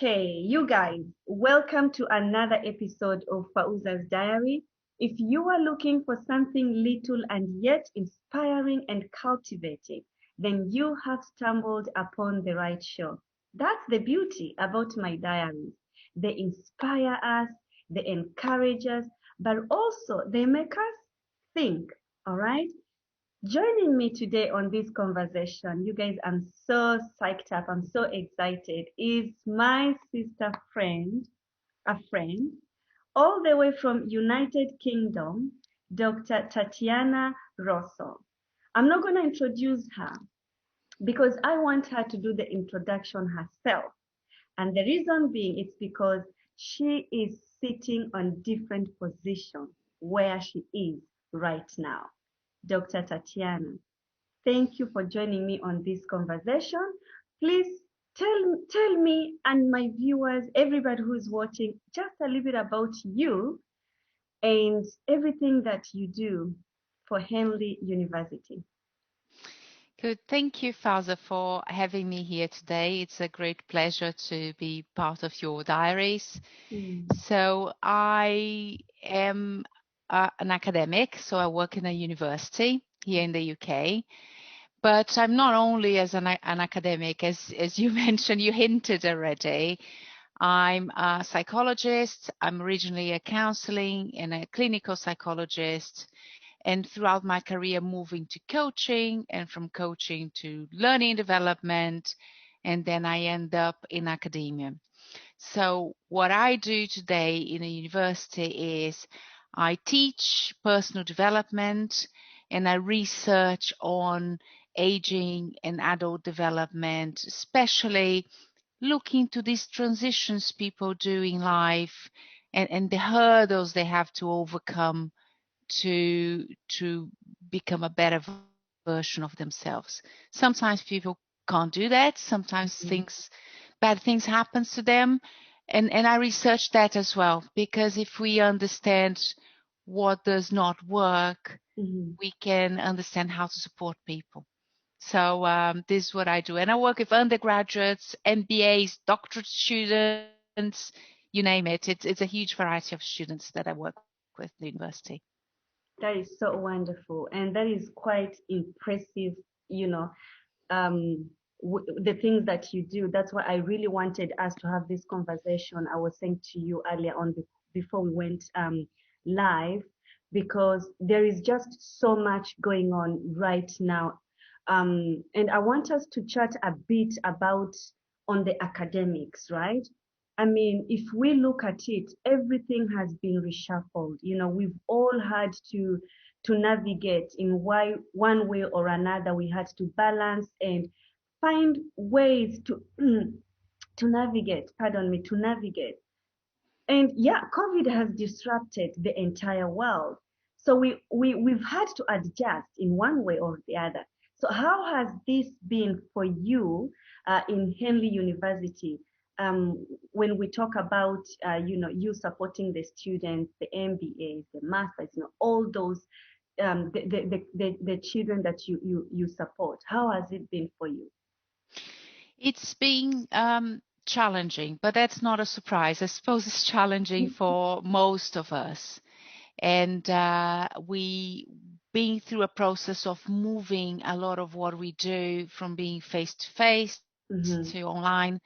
Okay, you guys, welcome to another episode of Fauza's Diary. If you are looking for something little and yet inspiring and cultivating, then you have stumbled upon the right show. That's the beauty about my diaries. They inspire us, they encourage us, but also they make us think, all right? Joining me today on this conversation, you guys, I'm so psyched up, I'm so excited, is my sister friend, a friend, all the way from United Kingdom, Dr. Tatiana Rosso. I'm not going to introduce her because I want her to do the introduction herself. And the reason being, it's because she is sitting on different position where she is right now. Dr. Tatiana, thank you for joining me on this conversation. Please tell me and my viewers, everybody who is watching, just a little bit about you and everything that you do for Henley University. Good. Thank you, Fauza, for having me here today. It's a great pleasure to be part of your diaries. Mm. So I am an academic, so I work in a university here in the UK. But I'm not only as an academic, as you mentioned, you hinted already. I'm a psychologist. I'm originally a counseling and a clinical psychologist, and throughout my career moving to coaching, and from coaching to learning development, and then I end up in academia. So what I do today in a university is I teach personal development and I research on aging and adult development, especially looking to these transitions people do in life, and the hurdles they have to overcome to become a better version of themselves. Sometimes people can't do that. Sometimes Mhm. bad things happen to them, and I research that as well, because if we understand what does not work, Mhm. we can understand how to support people. So this is what I do, and I work with undergraduates, MBAs, doctorate students, you name it. It's a huge variety of students that I work with at the university. That is so wonderful, and that is quite impressive, you know, the things that you do. That's why I really wanted us to have this conversation. I was saying to you earlier on before we went live, because there is just so much going on right now. And I want us to chat a bit about on the academics, right? I mean, if we look at it, everything has been reshuffled. You know, we've all had to navigate in one way or another. We had to balance and find ways to to navigate. Pardon me, to navigate. And yeah, COVID has disrupted the entire world. So we've had to adjust in one way or the other. So how has this been for you in Henley University? When we talk about you supporting the students, the MBAs, the masters, all those the children that you support. How has it been for you? It's been challenging, but that's not a surprise. I suppose it's challenging for most of us. And we been through a process of moving a lot of what we do from being face to face to Mm-hmm. online,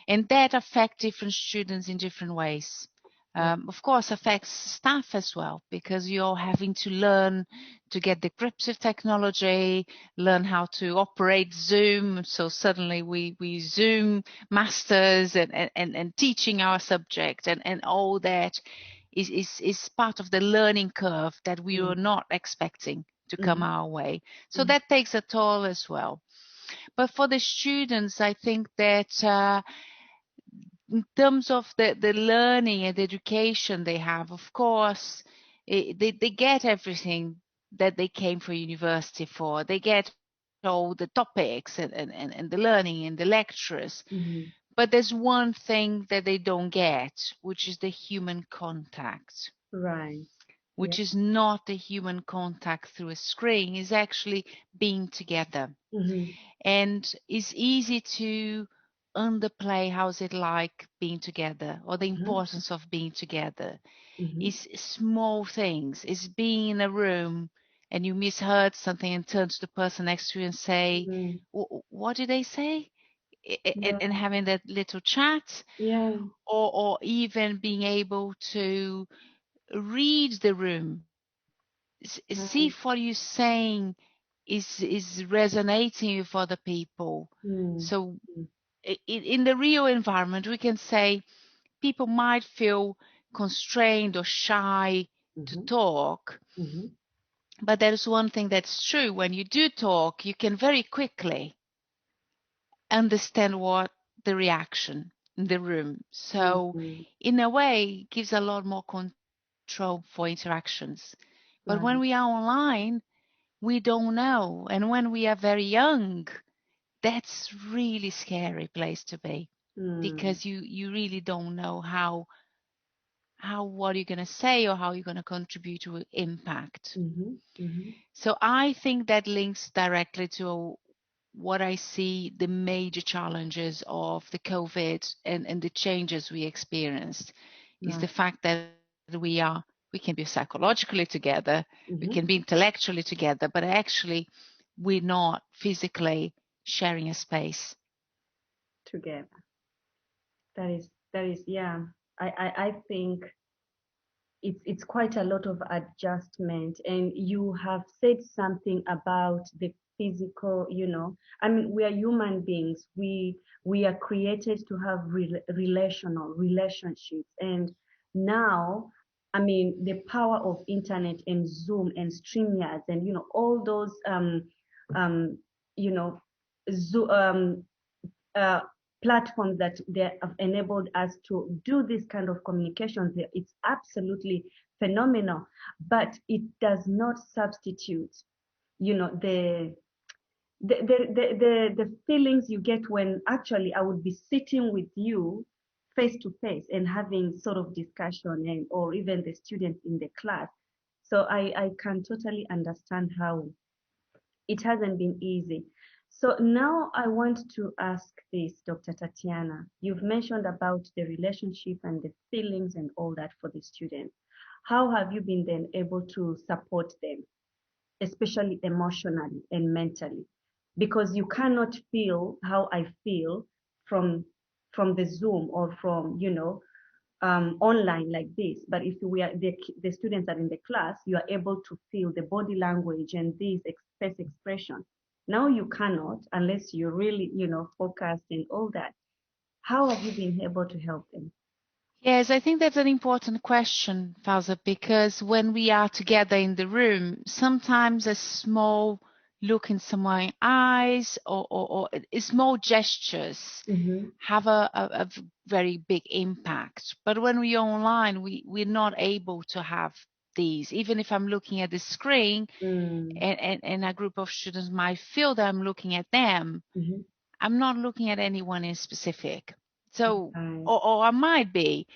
and that affect different students in different ways. Of course, affects staff as well, because you're having to learn to get the grips of technology, learn how to operate Zoom. So suddenly we Zoom masters and teaching our subject, and all that is part of the learning curve that we were not expecting to come Mm-hmm. our way. So that takes a toll as well. But for the students, I think that in terms of the learning and the education they have, of course, they get everything that they came for university for. They get all the topics and the learning and the lectures. Mm-hmm. But there's one thing that they don't get, which is the human contact, Right. Yeah. which is not the human contact through a screen, is actually being together. Mm-hmm. And it's easy to underplay how's it like being together or the Mm-hmm. importance of being together. Mm-hmm. It's small things. It's being in a room and you misheard something and turn to the person next to you and say, Mm-hmm. What did they say?" Yeah. And having that little chat, Yeah. or even being able to read the room, see if Right. what you're saying is resonating with other people. Mm-hmm. So in the real environment, we can say people might feel constrained or shy to Mm-hmm. talk. Mm-hmm. But there's one thing that's true. When you do talk, you can very quickly understand what the reaction in the room. So Mm-hmm. in a way, it gives a lot more control for interactions. But when Right. we are online, we don't know. And when we are very young, that's really scary place to be, Mm-hmm. because you really don't know how what you're going to say or how you're going to contribute to impact. Mm-hmm. Mm-hmm. So I think that links directly to what I see the major challenges of the COVID and the changes we experienced is the Right. fact that we can be psychologically together, we can Mm-hmm. be intellectually together, but actually we're not physically sharing a space. Together. That is yeah. I think it's quite a lot of adjustment, and you have said something about the physical, I mean, we are human beings. We are created to have relational relationships, and now, I mean, the power of internet and Zoom and StreamYards and all those um you know Zoom, uh, platforms that they have enabled us to do this kind of communications. It's absolutely phenomenal, but it does not substitute, the the feelings you get when actually I would be sitting with you face to face and having sort of discussion, and or even the students in the class. So I can totally understand how it hasn't been easy. So now I want to ask this, Dr. Tatiana. You've mentioned about the relationship and the feelings and all that for the students. How have you been then able to support them, especially emotionally and mentally? Because you cannot feel how I feel from from the Zoom or from, online like this. But if we are the students are in the class, you are able to feel the body language and this face expression. Now you cannot unless you're really, focused and all that. How have you been able to help them? Yes, I think that's an important question, Fauza, because when we are together in the room, sometimes a small look in someone's eyes or small gestures Mm-hmm. have a very big impact. But when we are online, we're not able to have these. Even if I'm looking at the screen Mm. and a group of students might feel that I'm looking at them, Mm-hmm. I'm not looking at anyone in specific. So, Right. or I might be,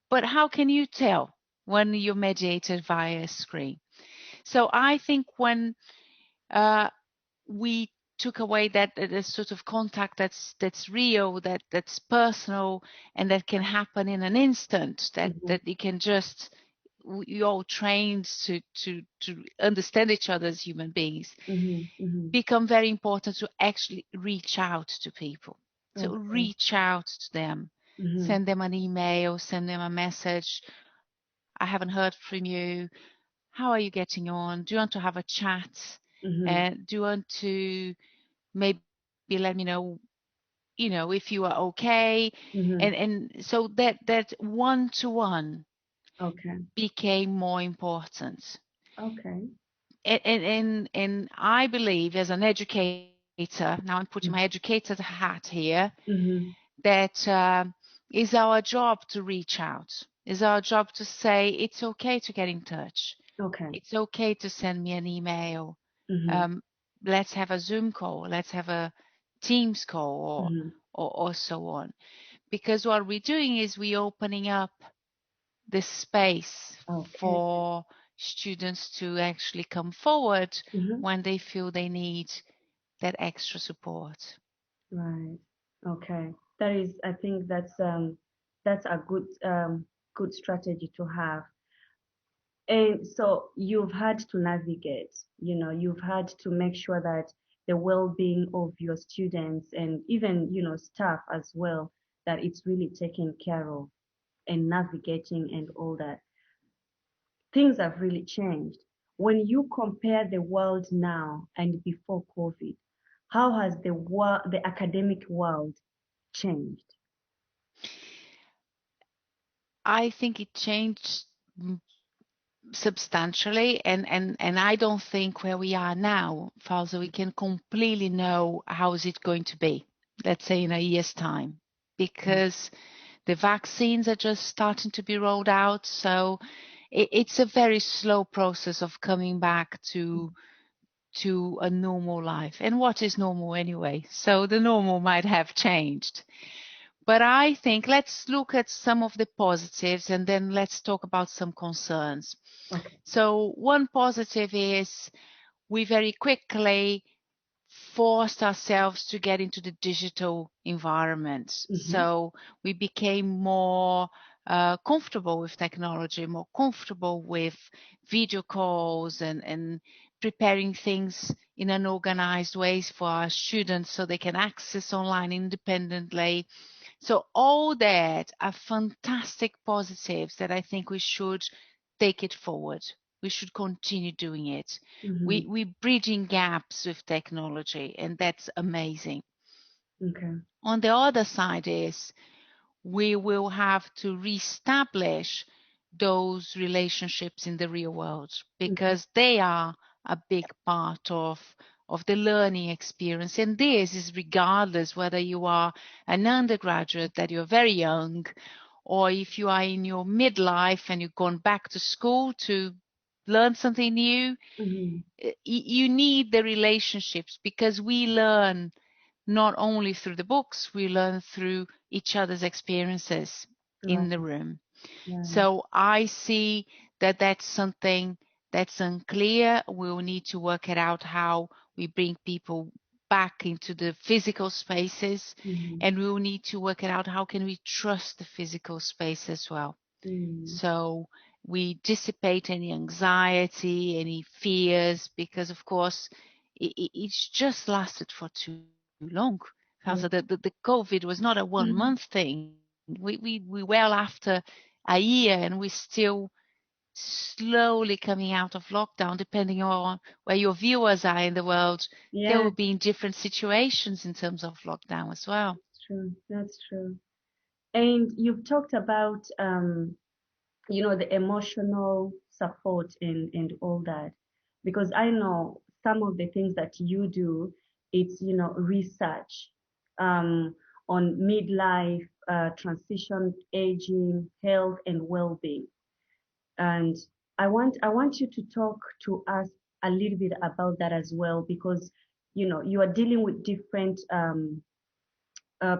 but how can you tell when you're mediated via a screen? So I think when uh, we took away that sort of contact that's real, that's personal, and that can happen in an instant, that Mm-hmm. that you can just we all trained to understand each other as human beings, Mm-hmm. Mm-hmm. become very important to actually reach out to people. So Okay. reach out to them, Mm-hmm. send them an email, send them a message. I haven't heard from you. How are you getting on? Do you want to have a chat? Mm-hmm. Do you want to maybe let me know, if you are okay? Mm-hmm. And so that one to one Okay. became more important. Okay. And I believe as an educator, now I'm putting my educator hat here, Mm-hmm. that is our job to reach out. Is our job to say it's okay to get in touch. Okay. It's okay to send me an email. Mm-hmm. Um, let's have a Zoom call. Let's have a Teams call, Mm-hmm. or so on. Because what we're doing is we're opening up the space Okay. for students to actually come forward Mm-hmm. when they feel they need that extra support. Right. Okay. That is, I think that's a good strategy to have. And so you've had to navigate, you've had to make sure that the well-being of your students and even, staff as well, that it's really taken care of and navigating and all that. Things have really changed. When you compare the world now and before COVID, how has the academic world changed? I think it changed substantially, and I don't think where we are now, Fauza, we can completely know how is it going to be, let's say in a year's time, because the vaccines are just starting to be rolled out. So it's a very slow process of coming back to a normal life. And what is normal anyway? So the normal might have changed. But I think let's look at some of the positives and then let's talk about some concerns. Okay. So one positive is we very quickly forced ourselves to get into the digital environment. So we became more comfortable with technology, more comfortable with video calls and preparing things in an organized way for our students so they can access online independently. So all that are fantastic positives that I think we should take it forward. We should continue doing it. We're bridging gaps with technology, and that's amazing. Okay. On the other side is we will have to reestablish those relationships in the real world because they are a big part of the learning experience. And this is regardless whether you are an undergraduate, that you're very young, or if you are in your midlife and you've gone back to school to learn something new. You need the relationships because we learn not only through the books, we learn through each other's experiences in Right. the room. Right. So I see that that's something that's unclear. We'll need to work it out how we bring people back into the physical spaces, and we'll need to work it out how can we trust the physical space as well. So we dissipate any anxiety, any fears, because of course it's just lasted for too long. Yeah. The COVID was not a 1 month thing. We well after a year, and we're still slowly coming out of lockdown. Depending on where your viewers are in the world, they Yeah, will be in different situations in terms of lockdown as well. true. That's true. And you've talked about the emotional support and all that. Because I know some of the things that you do, it's, research um, on midlife, transition, aging, health, and well-being. And I want you to talk to us a little bit about that as well, because, you are dealing with different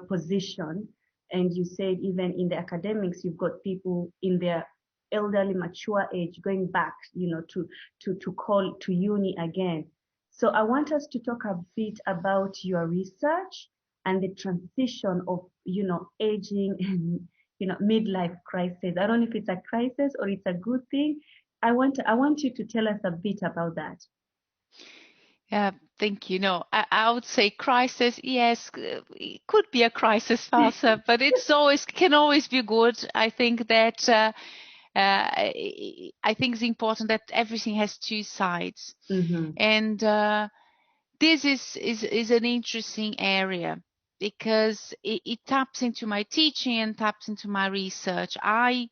position. And you said even in the academics, you've got people in their elderly, mature age going back, to call to uni again. So I want us to talk a bit about your research and the transition of, aging and, midlife crisis. I don't know if it's a crisis or it's a good thing. I want you to tell us a bit about that. Yeah, thank you. No, I would say crisis. Yes, it could be a crisis, Fauza, but it's always can always be good. I think that I think it's important that everything has two sides, and this is an interesting area because it taps into my teaching and taps into my research. I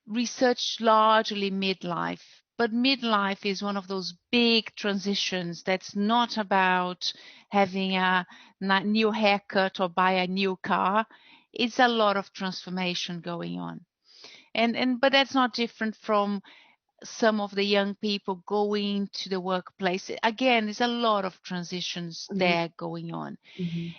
research largely midlife, but midlife is one of those big transitions that's not about having a new haircut or buy a new car. It's a lot of transformation going on. And but that's not different from some of the young people going to the workplace. Again, there's a lot of transitions there going on.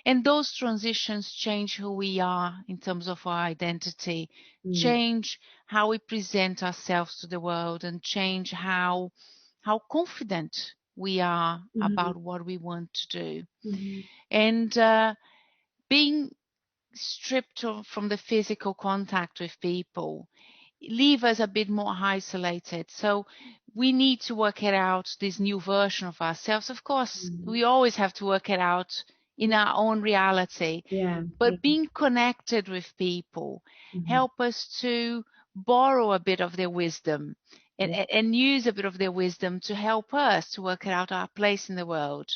And those transitions change who we are in terms of our identity, change how we present ourselves to the world, and change how confident we are about what we want to do. And being stripped from the physical contact with people, leave us a bit more isolated. So we need to work it out, this new version of ourselves. Of course, we always have to work it out in our own reality. Yeah. But being connected with people help us to borrow a bit of their wisdom and use a bit of their wisdom to help us to work out our place in the world.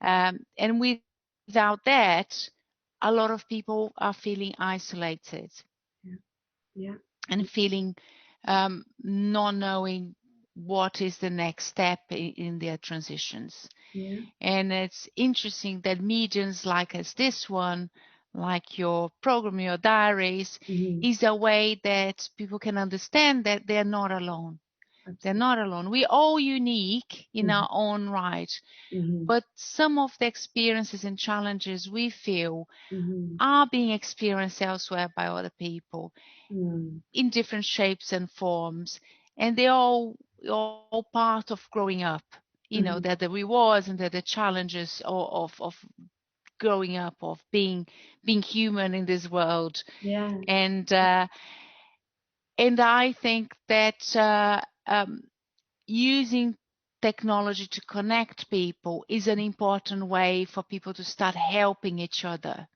And without that, a lot of people are feeling isolated and feeling not knowing what is the next step in their transitions. And it's interesting that mediums like as this one, like your program, your diaries, is a way that people can understand that they're not alone. They're not alone. We're all unique in our own right. But some of the experiences and challenges we feel are being experienced elsewhere by other people in different shapes and forms. And they're all part of growing up. You know, they're the rewards and they're the challenges of growing up, of being human in this world. And I think that using technology to connect people is an important way for people to start helping each other.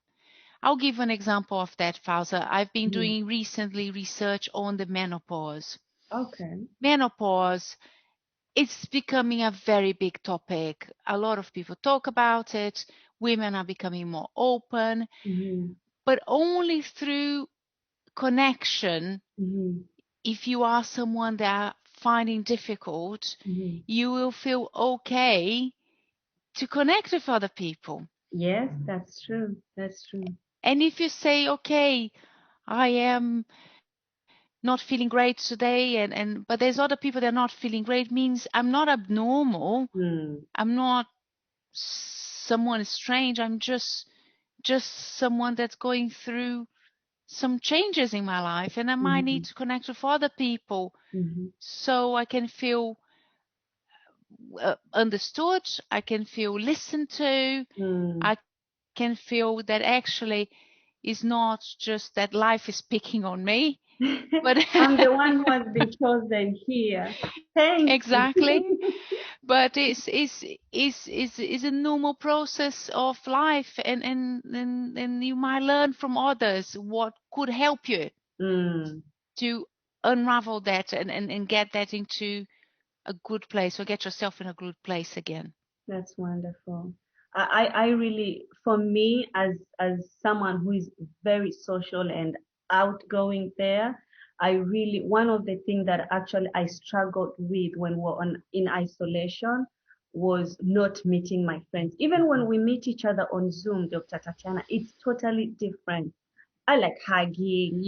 I'll give an example of that, Fauza. I've been doing recently research on the menopause. Menopause, it's becoming a very big topic. A lot of people talk about it. Women are becoming more open, but only through connection. If you are someone that finding difficult, you will feel okay to connect with other people. Yes, that's true. And if you say, okay, I am not feeling great today, but there's other people that are not feeling great, means I'm not abnormal. I'm not someone strange. I'm just someone that's going through some changes in my life, and I might need to connect with other people so I can feel understood, I can feel listened to, I can feel that actually it's not just that life is picking on me, but I'm the one who has been chosen here. Thank exactly. you. But it's a normal process of life, and you might learn from others what could help you to unravel that and get that into a good place, or get yourself in a good place again. That's wonderful. I really, for me, as someone who is very social and outgoing there, I really, one of the things that actually I struggled with when we're in isolation was not meeting my friends. Even when we meet each other on Zoom, Dr. Tatiana, it's totally different. I like hugging,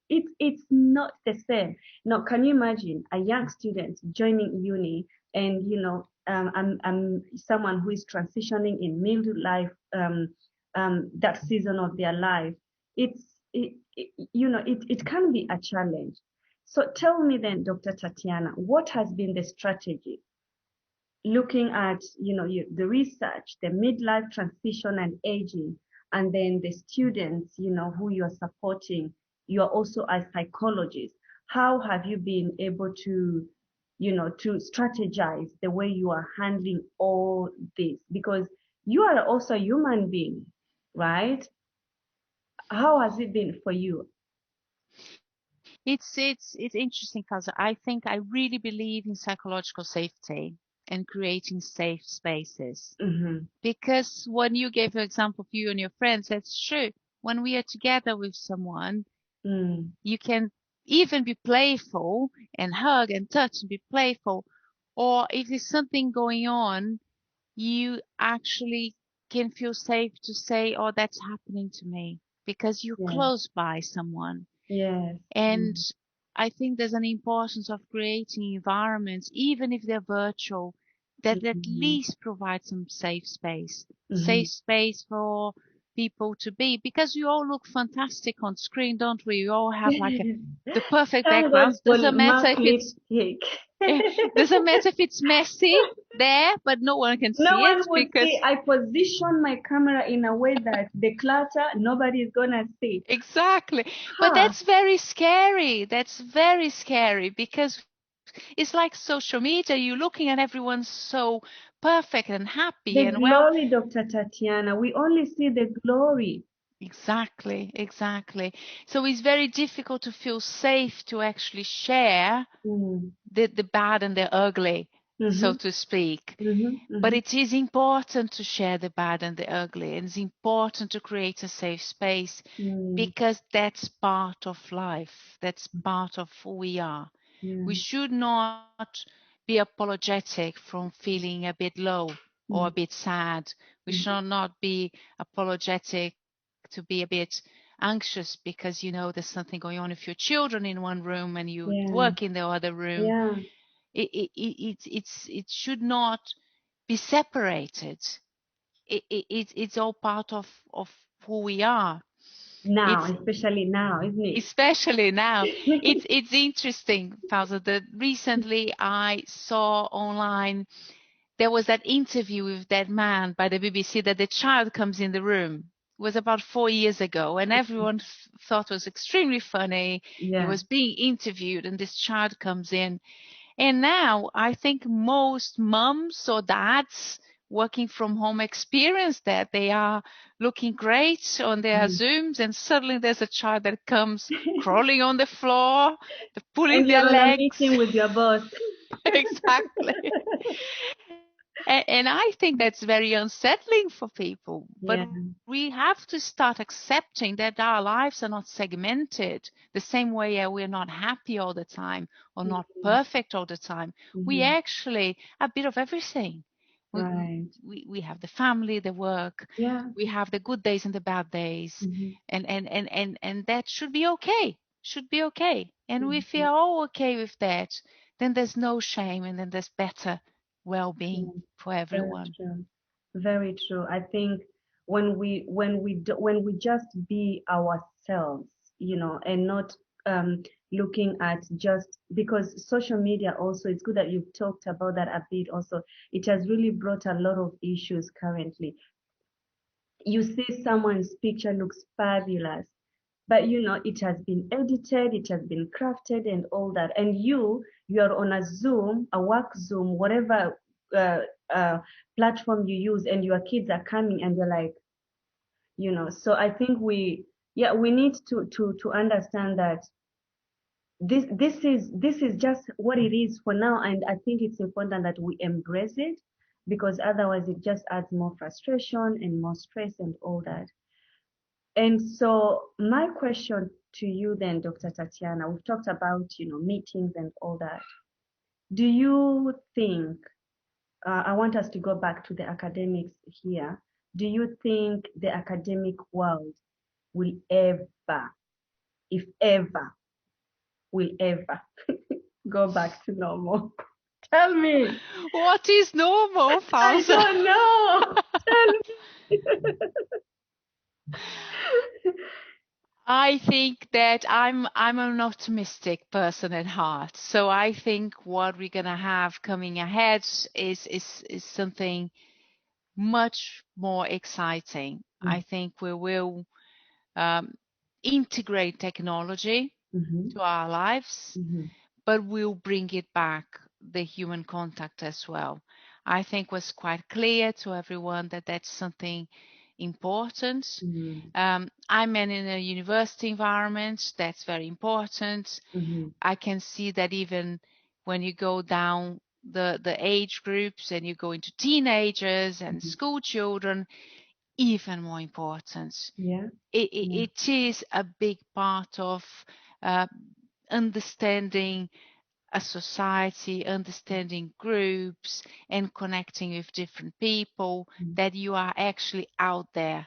it's not the same. Now, can you imagine a young student joining uni and, I'm someone who is transitioning in midlife, that season of their life. It can be a challenge. So tell me then, Dr. Tatiana, what has been the strategy looking at the research, the midlife transition and aging, and then the students who you're supporting. You're also a psychologist. How have you been able to to strategize the way you are handling all this, because you are also a human being, right? How has it been for you? It's interesting because I think I really believe in psychological safety and creating safe spaces. Because when you gave an example of you and your friends, that's true. When we are together with someone, you can even be playful and hug and touch and be playful. Or if there's something going on, you actually can feel safe to say, oh, that's happening to me, because you're close by someone. Yes. And I think there's an importance of creating environments, even if they're virtual, that at least provide some safe space for people to be, because we all look fantastic on screen, don't we? We all have like the perfect Thank God backgrounds. for Doesn't matter MAC if it's lipstick. It doesn't matter if it's messy there, but no one can No see one it would see. because I position my camera in a way that the clutter, nobody is gonna see. exactly. But Huh. that's very scary. That's very scary because it's like social media. You're looking at everyone so perfect and happy The and well. glory, Dr. Tatiana. We only see the glory. Exactly, exactly. So it's very difficult to feel safe to actually share Mm. the bad and the ugly, so Mm-hmm. to speak. Mm-hmm. But Mm-hmm. it is important to share the bad and the ugly, and it's important to create a safe space Mm. because that's part of life. That's part of who we are. Yeah. We should not be apologetic from feeling a bit low or a Mm. bit sad. We Mm. should not be apologetic to be a bit anxious because you know there's something going on with your children in one room and you Yeah. work in the other room. Yeah. It should not be separated. It's all part of who we are. Now, It's especially now, isn't especially now. it? It's interesting, Fauza, that recently I saw online there was that interview with that man by the BBC that the child comes in the room. It was about 4 years ago, and everyone thought it was extremely funny. He Yeah. was being interviewed, and this child comes in. And now I think most mums or dads working from home experience that. They are looking great on their Mm. Zooms, and suddenly there's a child that comes crawling on the floor, pulling And their you're on a legs. meeting with your boss. Exactly. And I think that's very unsettling for people. But Yeah. we have to start accepting that our lives are not segmented the same way we're not happy all the time or not Mm-hmm. perfect all the time. We Mm-hmm. actually a bit of everything. We, Right. we have the family, the work, Yeah. we have the good days and the bad days. Mm-hmm. And that should be okay. Should be okay. And if we Mm-hmm. are all okay with that, then there's no shame and then there's better Yeah. well-being for Very everyone. true. Very true. I think when we just be ourselves, and not looking at just because social media also, it's good that you've talked about that a bit also. It has really brought a lot of issues currently. You see someone's picture looks fabulous, but it has been edited, it has been crafted and all that, and you're on a Zoom, a work Zoom, whatever uh, uh, platform you use, and your kids are coming and they're like, so I think we need to understand that this is just what it is for now, and I think it's important that we embrace it, because otherwise it just adds more frustration and more stress and all that. And so my question to you then, Dr. Tatiana, we've talked about, meetings and all that. Do you think, I want us to go back to the academics here. Do you think the academic world will ever, if ever, will ever go back to normal? Tell me. What is normal, I Fauza? don't know. Tell me. I think that I'm an optimistic person at heart. So I think what we're gonna have coming ahead is something much more exciting. I think we will um, integrate technology Mm-hmm. to our lives, Mm-hmm. but we'll bring it back the human contact as well. I think was quite clear to everyone that that's something important. Mm-hmm. I'm in a university environment, that's very important. Mm-hmm. I can see that even when you go down the age groups and you go into teenagers and Mm-hmm. school children, even more important. Yeah. Yeah. It is a big part of uh, understanding a society, understanding groups, and connecting with different people, that you are actually out there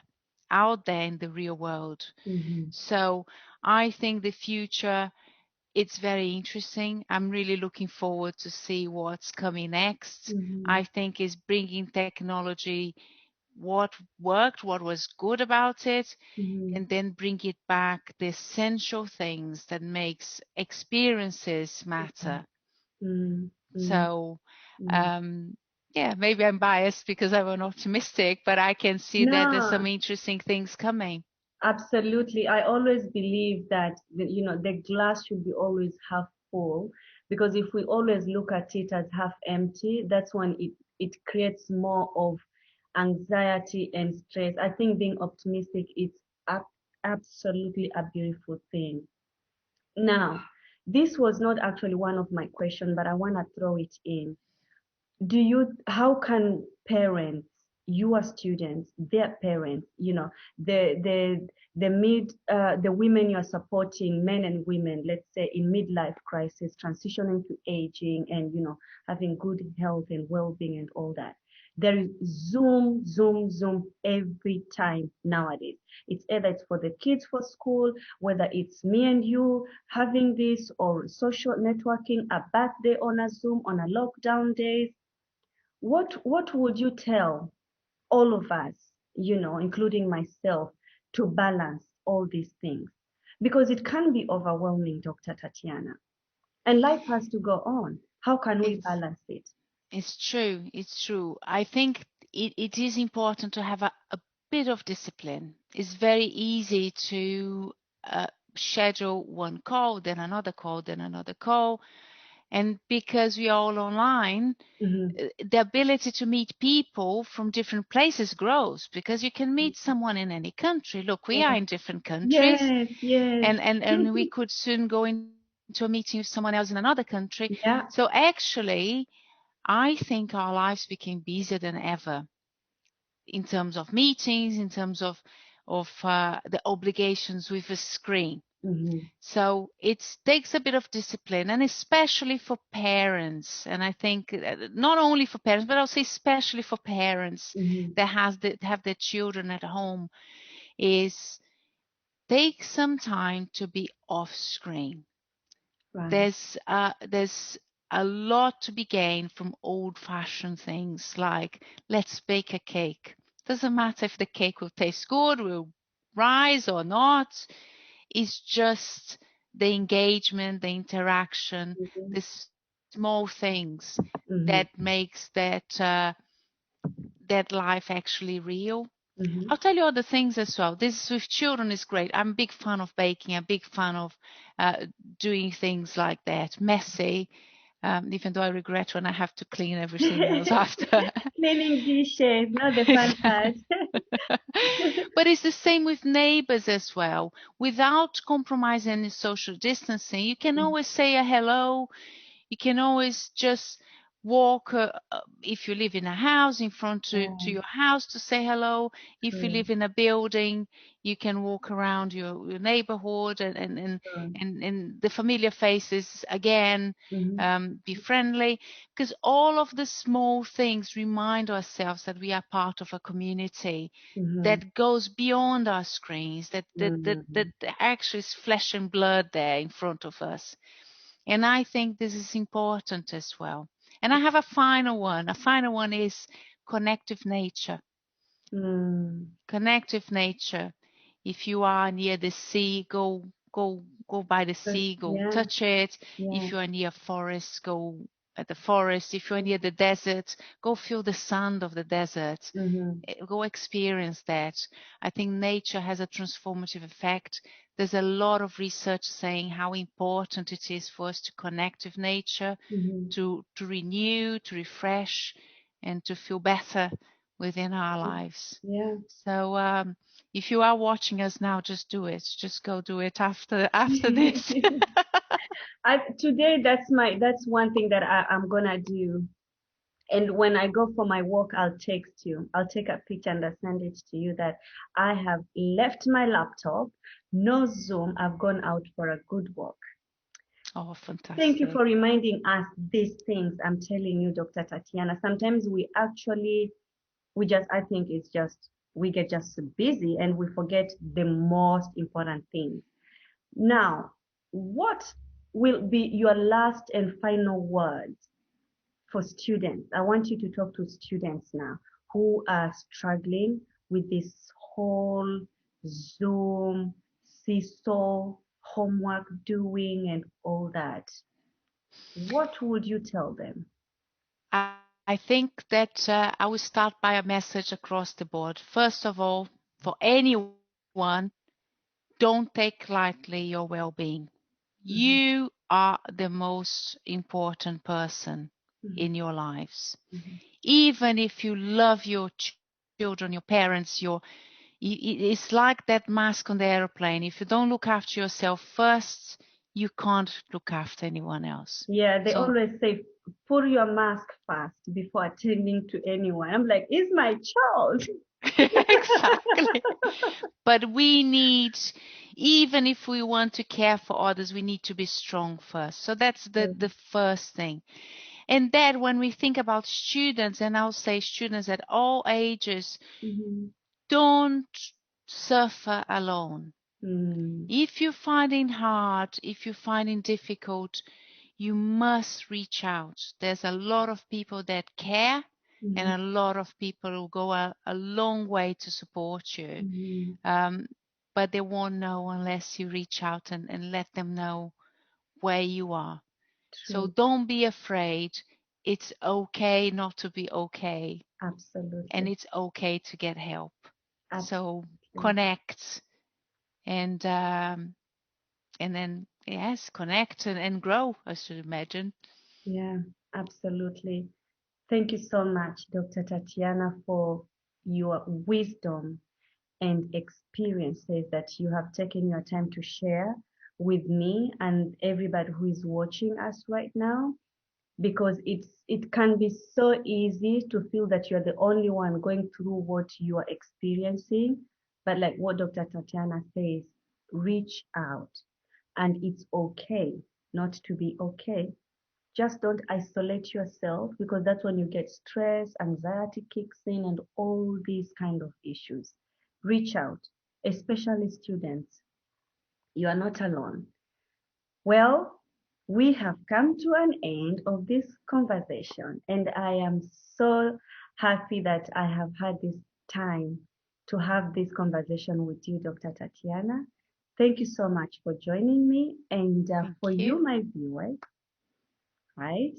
in the real world. Mm-hmm. So I think the future it's very interesting. I'm really looking forward to see what's coming next. Mm-hmm. I think is bringing technology what worked, what was good about it, Mm-hmm. and then bring it back the essential things that makes experiences matter. Mm. mm, So, mm. um, yeah, maybe I'm biased because I'm an optimistic, but I can see that there's No, some interesting things coming. absolutely. I always believe that the glass should be always half full, because if we always look at it as half empty, that's when it creates more of anxiety and stress. I think being optimistic is ab absolutely a beautiful thing. Now, this was not actually one of my questions, but I want to throw it in. How can parents, your students, their parents, the women you're supporting, men and women, let's say in midlife crisis, transitioning to aging and, having good health and well-being and all that. There is Zoom, Zoom, Zoom every time nowadays. It's either it's for the kids for school, whether it's me and you having this, or social networking, a birthday on a Zoom, on a lockdown days. What would you tell all of us, including myself, to balance all these things? Because it can be overwhelming, Dr. Tatiana, and life has to go on. How can we It's balance it? it's true. It's true. I think it is important to have a bit of discipline. It's very easy to uh, schedule one call, then another call, then another call. And because we are all online, Mm-hmm. the ability to meet people from different places grows because you can meet someone in any country. Look, we are Yeah. in different countries, Yes, yes. and we could soon go into a meeting with someone else in another country. So Yeah. actually, I think our lives became busier than ever in terms of meetings, in terms of the obligations with a screen. Mm-hmm. So it takes a bit of discipline, and especially for parents. And I think not only for parents, but I'll say especially for parents Mm-hmm. that have their children at home, is take some time to be off screen. Right. There's a lot to be gained from old-fashioned things like let's bake a cake. Doesn't matter if the cake will taste good, will rise or not. It's just the engagement, the interaction, Mm-hmm. the small things Mm-hmm. that makes that life actually real. Mm-hmm. I'll tell you other things as well. This with children is great. I'm a big fan of baking. I'm a big fan of uh, doing things like that, messy. Even though I regret when I have to clean everything else after. Cleaning dishes, not the fun part. Exactly. But it's the same with neighbors as well. Without compromising any social distancing, you can always say a hello. You can always just walk, if you live in a house, in front to Yeah, your house to say hello. If you true, live in a building, you can walk around your neighborhood true. and the familiar faces again, Mm-hmm. be friendly. Because all of the small things remind ourselves that we are part of a community Mm-hmm. that goes beyond our screens, that Mm-hmm. actually is flesh and blood there in front of us. And I think this is important as well. And I have a final one. A final one is connective nature. Mm. Connective nature. If you are near the sea, go by the But sea, go yeah, touch it. yeah. If you are near forest, go at the forest. If you are near the desert, go feel the sand of the desert. Mm-hmm. Go experience that. I think nature has a transformative effect. There's a lot of research saying how important it is for us to connect with nature, Mm-hmm. to renew, to refresh, and to feel better within our lives. Yeah. So if you are watching us now, just do it. Just go do it after this. Today, that's one thing that I'm gonna do. And when I go for my walk, I'll text you. I'll take a picture and I'll send it to you that I have left my laptop, no Zoom. I've gone out for a good walk. Oh, Thank you fantastic. for reminding us these things. I'm telling you, Dr. Tatiana, sometimes I think it's just, we get just busy and we forget the most important things. Now, what will be your last and final words for students? I want you to talk to students now who are struggling with this whole Zoom, seesaw, homework doing, and all that. what would you tell them? I think that I will start by a message across the board. First of all, for anyone, don't take lightly your well-being. Mm-hmm. You are the most important person Mm-hmm. in your lives. Mm-hmm. Even if you love your children, your parents, it's like that mask on the airplane. If you don't look after yourself first, you can't look after anyone else. Yeah, they So always say, put your mask first before attending to anyone. I'm like, it's my child. exactly. But we need, even if we want to care for others, we need to be strong first. So that's the first thing. And then when we think about students, and I'll say students at all ages, Mm-hmm. don't suffer alone. Mm-hmm. If you're finding hard, if you're finding difficult, you must reach out. There's a lot of people that care and Mm-hmm. a lot of people who go a long way to support you. Mm-hmm. Um, but they won't know unless you reach out and let them know where you are. So True. don't be afraid. It's okay not to be okay, and Absolutely. it's okay to get help. So Absolutely. connect and then yes, connect and grow, I should imagine. Yeah, absolutely. Thank you so much, Dr. Tatiana, for your wisdom and experiences that you have taken your time to share with me and everybody who is watching us right now, because it can be so easy to feel that you're the only one going through what you are experiencing. But like what Dr. Tatiana says, reach out, and it's okay not to be okay. Just don't isolate yourself, because that's when you get stress, anxiety kicks in, and all these kind of issues. Reach out, especially students. You are not alone. Well, we have come to an end of this conversation, and I am so happy that I have had this time to have this conversation with you, Dr. Tatiana. Thank you so much for joining me. And Thank for you, you. my viewers, right?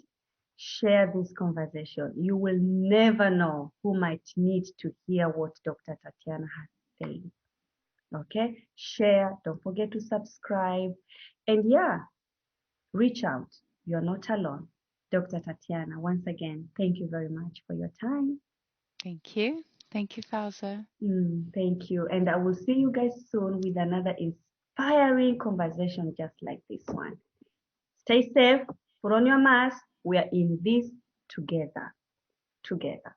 Share this conversation. You will never know who might need to hear what Dr. Tatiana has said. Okay? Share. Don't forget to subscribe. And yeah, reach out. You're not alone. Dr. Tatiana, once again, thank you very much for your time. Thank you. Thank you, Fauza. Thank you. And I will see you guys soon with another inspiring conversation just like this one. Stay safe. Put on your mask. We are in this together. Together.